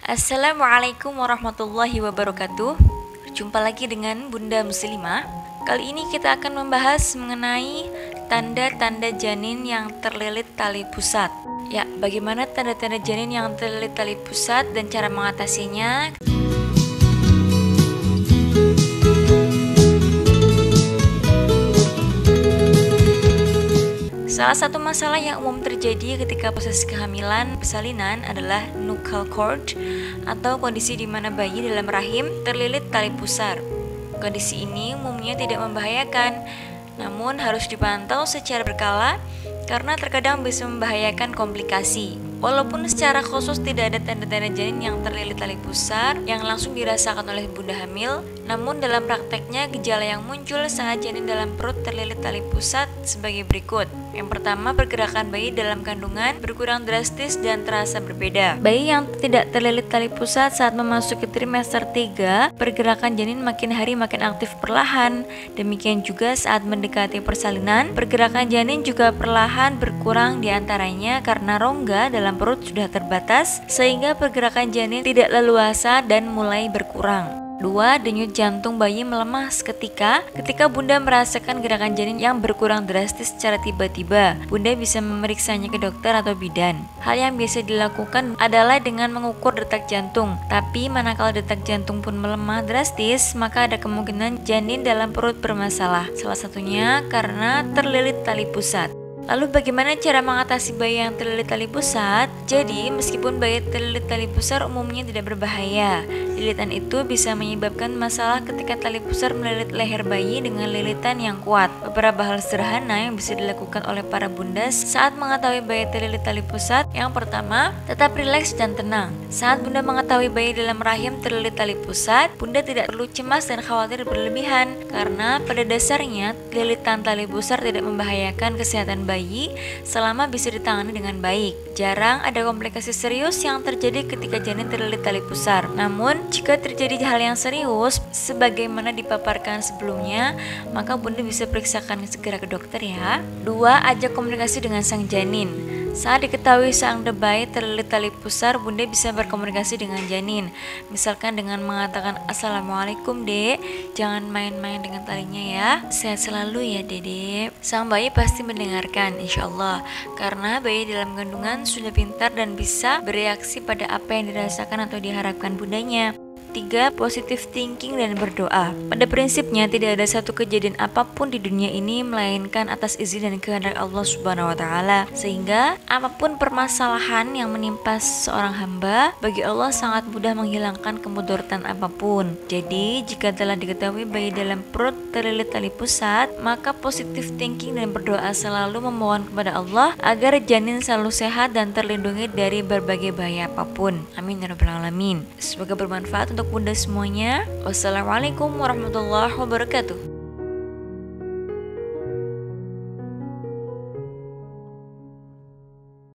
Assalamualaikum warahmatullahi wabarakatuh. Jumpa lagi dengan Bunda Muslimah. Kali ini kita akan membahas mengenai tanda-tanda janin yang terlilit tali pusat. Ya, bagaimana tanda-tanda janin yang terlilit tali pusat dan cara mengatasinya? Salah satu masalah yang umum terjadi ketika proses kehamilan persalinan adalah nuchal cord atau kondisi di mana bayi dalam rahim terlilit tali pusar. Kondisi ini umumnya tidak membahayakan, namun harus dipantau secara berkala karena terkadang bisa membahayakan komplikasi. Walaupun secara khusus tidak ada tanda-tanda janin yang terlilit tali pusar yang langsung dirasakan oleh bunda hamil, namun dalam prakteknya gejala yang muncul saat janin dalam perut terlilit tali pusat sebagai berikut. Yang pertama, pergerakan bayi dalam kandungan berkurang drastis dan terasa berbeda. Bayi yang tidak terlilit tali pusat saat memasuki trimester 3, pergerakan janin makin hari makin aktif perlahan. Demikian juga saat mendekati persalinan, pergerakan janin juga perlahan berkurang diantaranya karena rongga dalam perut sudah terbatas sehingga pergerakan janin tidak leluasa dan mulai berkurang. 2. Denyut jantung bayi melemah seketika. Ketika bunda merasakan gerakan janin yang berkurang drastis secara tiba-tiba, bunda bisa memeriksanya ke dokter atau bidan. Hal yang biasa dilakukan adalah dengan mengukur detak jantung. Tapi manakala detak jantung pun melemah drastis, maka ada kemungkinan janin dalam perut bermasalah. Salah satunya karena terlilit tali pusat. Lalu bagaimana cara mengatasi bayi yang terlilit tali pusat? Jadi, meskipun bayi terlilit tali pusar umumnya tidak berbahaya, lilitan itu bisa menyebabkan masalah ketika tali pusar melilit leher bayi dengan lilitan yang kuat. Beberapa hal sederhana yang bisa dilakukan oleh para bunda saat mengetahui bayi terlilit tali pusat. Yang pertama, tetap rileks dan tenang. Saat bunda mengetahui bayi dalam rahim terlilit tali pusat, bunda tidak perlu cemas dan khawatir berlebihan karena pada dasarnya lilitan tali pusar tidak membahayakan kesehatan bayi selama bisa ditangani dengan baik. Jarang ada komplikasi serius yang terjadi ketika janin terlilit tali pusar. Namun, jika terjadi hal yang serius sebagaimana dipaparkan sebelumnya, maka bunda bisa periksakan segera ke dokter ya. 2. Ajak komunikasi dengan sang janin. Saat diketahui sang bayi terlilit tali pusar, bunda bisa berkomunikasi dengan janin. Misalkan dengan mengatakan, "Assalamualaikum dek, jangan main-main dengan talinya ya. Sehat selalu ya dedek." Sang bayi pasti mendengarkan insya Allah, karena bayi dalam kandungan sudah pintar dan bisa bereaksi pada apa yang dirasakan atau diharapkan bundanya. 3. Positive thinking dan berdoa. Pada prinsipnya tidak ada satu kejadian apapun di dunia ini melainkan atas izin dan kehendak Allah Subhanahu wa taala. Sehingga apapun permasalahan yang menimpa seorang hamba, bagi Allah sangat mudah menghilangkan kemudaratan apapun. Jadi, jika telah diketahui bayi dalam perut terlilit tali pusat, maka positive thinking dan berdoa selalu memohon kepada Allah agar janin selalu sehat dan terlindungi dari berbagai bahaya apapun. Amin ya rabbal alamin. Semoga bermanfaat untuk bunda semuanya. Wassalamualaikum warahmatullahi wabarakatuh.